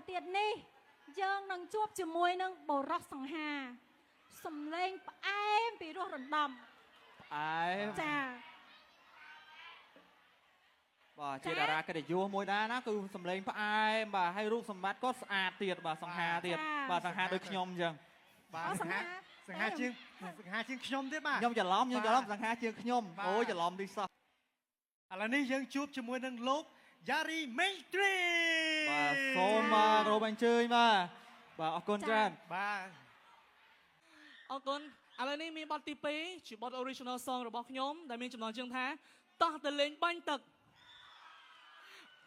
ទៅទៀតនេះយើងនឹងជួបជាមួយនឹងបរោះសង្ហាសំឡេងផ្អែមពីរោះរំដំផ្អែមចាបាទជាតារាកិត្តិយសមួយដែរណាគឺសំឡេងផ្អែមបាទហើយរូបសម្បត្តិក៏ស្អាតទៀតបាទសង្ហាទៀតបាទសង្ហាដូចខ្ញុំអញ្ចឹងបាទសង្ហាជាងខ្ញុំទៀតបាទខ្ញុំច្រឡំសង្ហាជាងខ្ញុំអូយច្រឡំទីសោះឥឡូវនេះយើងជួបជាមួយនឹងលោកយ៉ារីមេងត្រីបាទសូមមករកអញ្ជើញបាទអរគុណច្រើនបាទអរគុណឥឡូវនេះមានបទទី2ជាបទ original song របស់ខ្ញុំដែលមានចំណងជើងថាតោះទៅលេងបាញ់ទឹក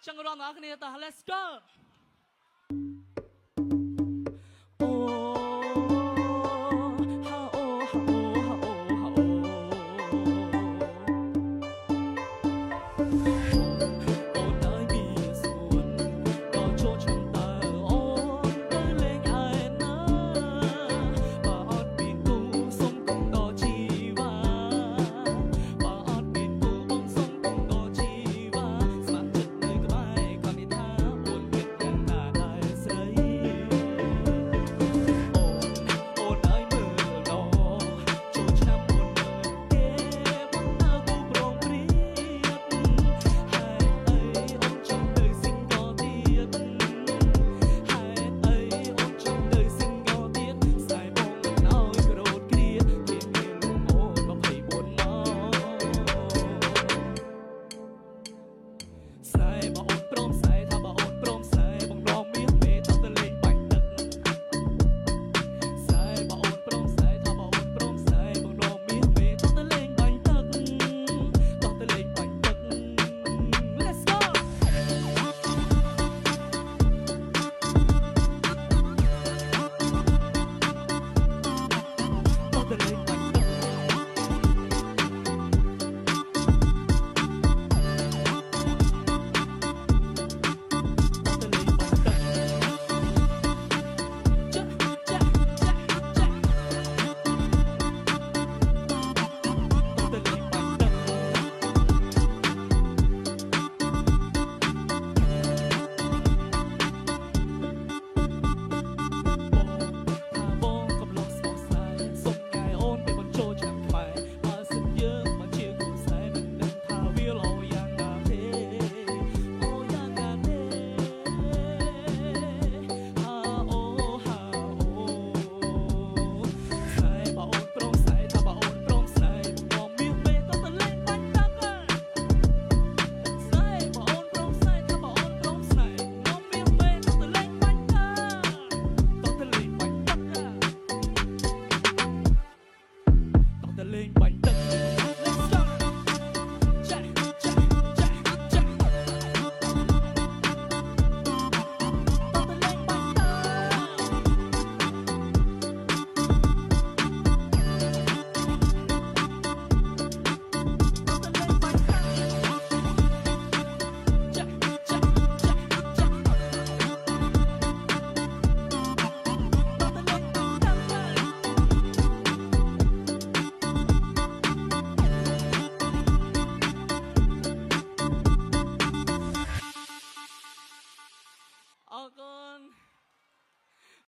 ចឹងរាល់អ្នកគ្នាតោះ let's go